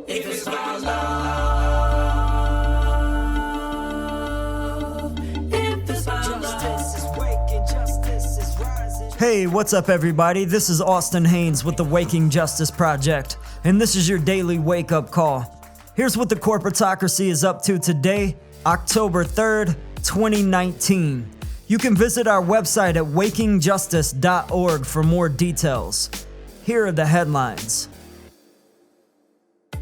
If it's about love, if it's about justice is waking, justice is rising. Hey, what's up everybody? This is Austin Haynes with the Waking Justice Project, and this is your daily wake-up call. Here's what the corporatocracy is up to today, October 3rd, 2019. You can visit our website at wakingjustice.org for more details. Here are the headlines.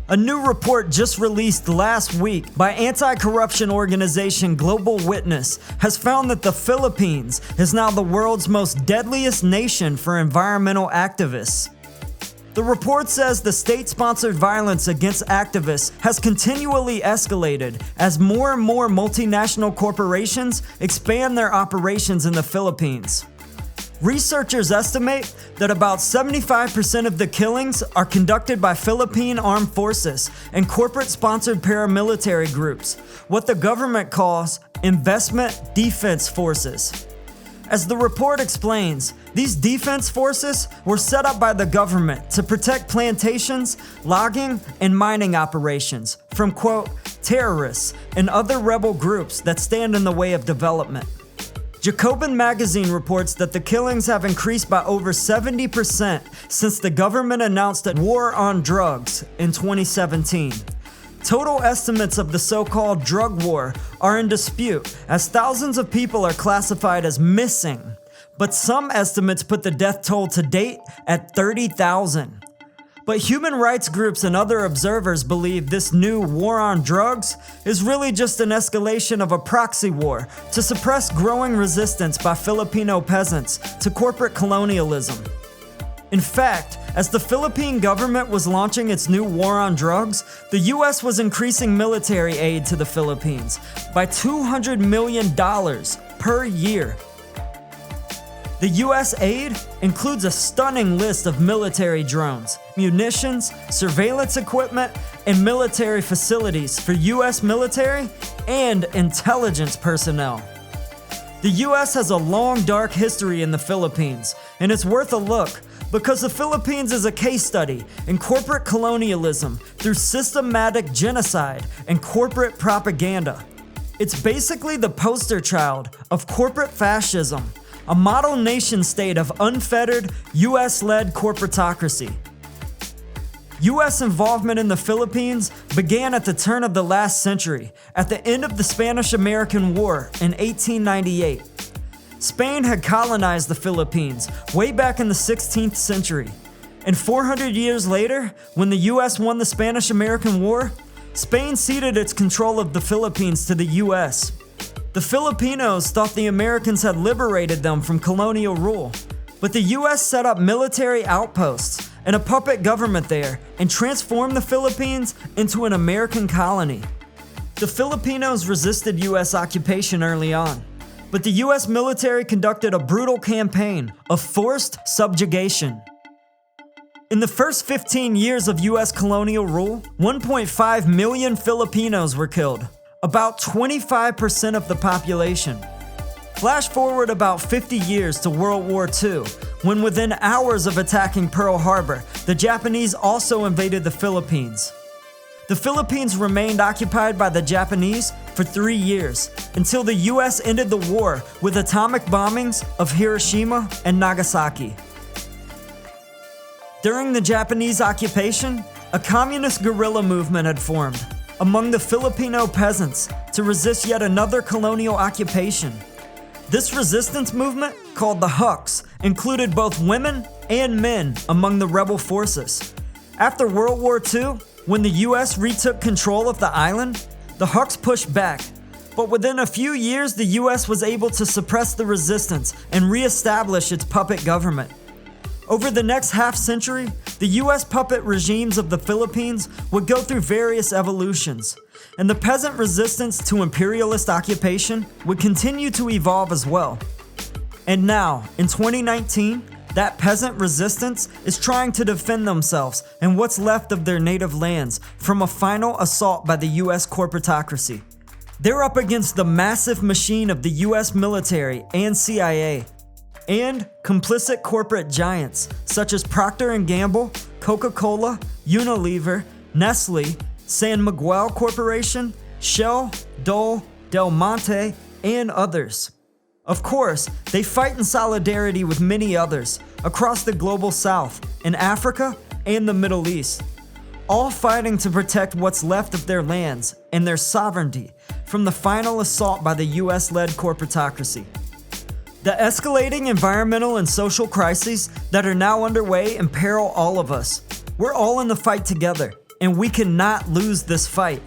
A new report just released last week by anti-corruption organization Global Witness has found that the Philippines is now the world's most deadliest nation for environmental activists. The report says the state-sponsored violence against activists has continually escalated as more and more multinational corporations expand their operations in the Philippines. Researchers estimate that about 75% of the killings are conducted by Philippine armed forces and corporate-sponsored paramilitary groups, what the government calls investment defense forces. As the report explains, these defense forces were set up by the government to protect plantations, logging, and mining operations from, quote, terrorists and other rebel groups that stand in the way of development. Jacobin magazine reports that the killings have increased by over 70% since the government announced a war on drugs in 2017. Total estimates of the so-called drug war are in dispute as thousands of people are classified as missing, but some estimates put the death toll to date at 30,000. But human rights groups and other observers believe this new war on drugs is really just an escalation of a proxy war to suppress growing resistance by Filipino peasants to corporate colonialism. In fact, as the Philippine government was launching its new war on drugs, the US was increasing military aid to the Philippines by $200 million per year. The US aid includes a stunning list of military drones, munitions, surveillance equipment, and military facilities for US military and intelligence personnel. The US has a long, dark history in the Philippines, and it's worth a look because the Philippines is a case study in corporate colonialism through systematic genocide and corporate propaganda. It's basically the poster child of corporate fascism, a model nation state of unfettered, US-led corporatocracy. US involvement in the Philippines began at the turn of the last century, at the end of the Spanish-American War in 1898. Spain had colonized the Philippines way back in the 16th century. And 400 years later, when the US won the Spanish-American War, Spain ceded its control of the Philippines to the US. The Filipinos thought the Americans had liberated them from colonial rule, but the US set up military outposts and a puppet government there and transformed the Philippines into an American colony. The Filipinos resisted US occupation early on, but the US military conducted a brutal campaign of forced subjugation. In the first 15 years of US colonial rule, 1.5 million Filipinos were killed, about 25% of the population. Flash forward about 50 years to World War II, when within hours of attacking Pearl Harbor, the Japanese also invaded the Philippines. The Philippines remained occupied by the Japanese for 3 years, until the US ended the war with atomic bombings of Hiroshima and Nagasaki. During the Japanese occupation, a communist guerrilla movement had formed among the Filipino peasants to resist yet another colonial occupation. This resistance movement, called the Huks, included both women and men among the rebel forces. After World War II, when the US retook control of the island, the Huks pushed back, but within a few years the US was able to suppress the resistance and re-establish its puppet government. Over the next half-century, the US puppet regimes of the Philippines would go through various evolutions, and the peasant resistance to imperialist occupation would continue to evolve as well. And now, in 2019, that peasant resistance is trying to defend themselves and what's left of their native lands from a final assault by the US corporatocracy. They're up against the massive machine of the US military and CIA, and complicit corporate giants such as Procter & Gamble, Coca-Cola, Unilever, Nestle, San Miguel Corporation, Shell, Dole, Del Monte, and others. Of course, they fight in solidarity with many others across the global south, in Africa, and the Middle East, all fighting to protect what's left of their lands and their sovereignty from the final assault by the US-led corporatocracy. The escalating environmental and social crises that are now underway imperil all of us. We're all in the fight together, and we cannot lose this fight.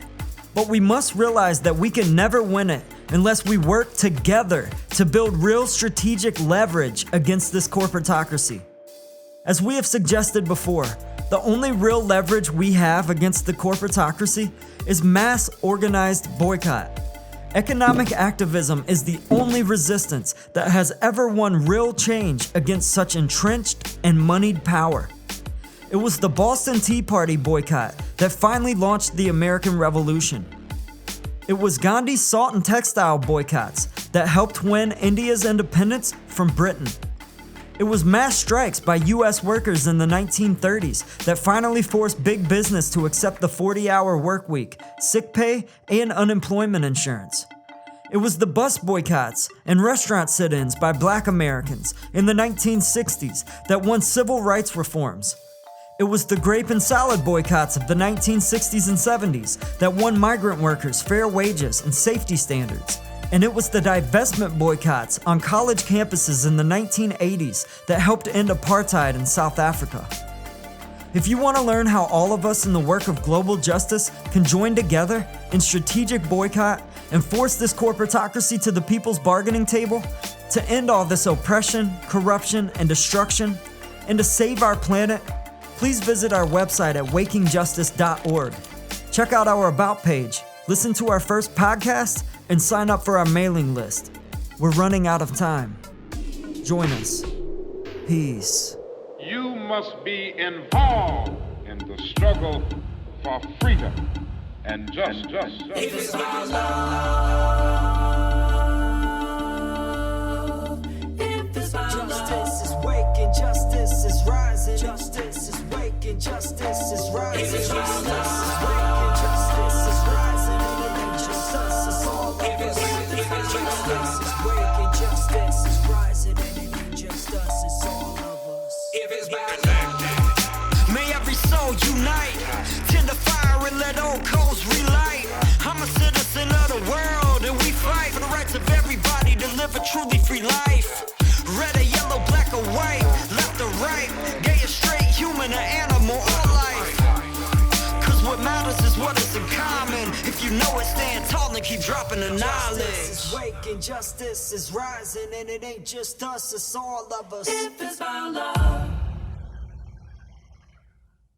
But we must realize that we can never win it unless we work together to build real strategic leverage against this corporatocracy. As we have suggested before, the only real leverage we have against the corporatocracy is mass organized boycott. Economic activism is the only resistance that has ever won real change against such entrenched and moneyed power. It was the Boston Tea Party boycott that finally launched the American Revolution. It was Gandhi's salt and textile boycotts that helped win India's independence from Britain. It was mass strikes by US workers in the 1930s that finally forced big business to accept the 40-hour work week, sick pay, and unemployment insurance. It was the bus boycotts and restaurant sit-ins by Black Americans in the 1960s that won civil rights reforms. It was the grape and salad boycotts of the 1960s and 70s that won migrant workers fair wages and safety standards. And it was the divestment boycotts on college campuses in the 1980s that helped end apartheid in South Africa. If you want to learn how all of us in the work of global justice can join together in strategic boycott and force this corporatocracy to the people's bargaining table to end all this oppression, corruption, and destruction, and to save our planet, please visit our website at wakingjustice.org. Check out our About page, listen to our first podcast, and sign up for our mailing list. We're running out of time. Join us. Peace. You must be involved in the struggle for freedom and justice. If it's about love, if it's about justice is waking, justice is rising. Justice is waking, justice is rising. If it's about love, justice is rising. And it ain't just us, it's all of us. Justice is waking, justice is rising. And it ain't just us, it's all of us. If it's about love, may every soul unite, tend the fire and let old coals relight. I'm a citizen of the world and we fight for the rights of everybody to live a truly free life. Red or yellow, black or white, left or right, gay or straight, human or animal, all life. Cause what matters is what is in common. If you know it, stand tall and keep dropping the knowledge. justice is waking, justice is rising. And it ain't just us, it's all of us. If it's about love.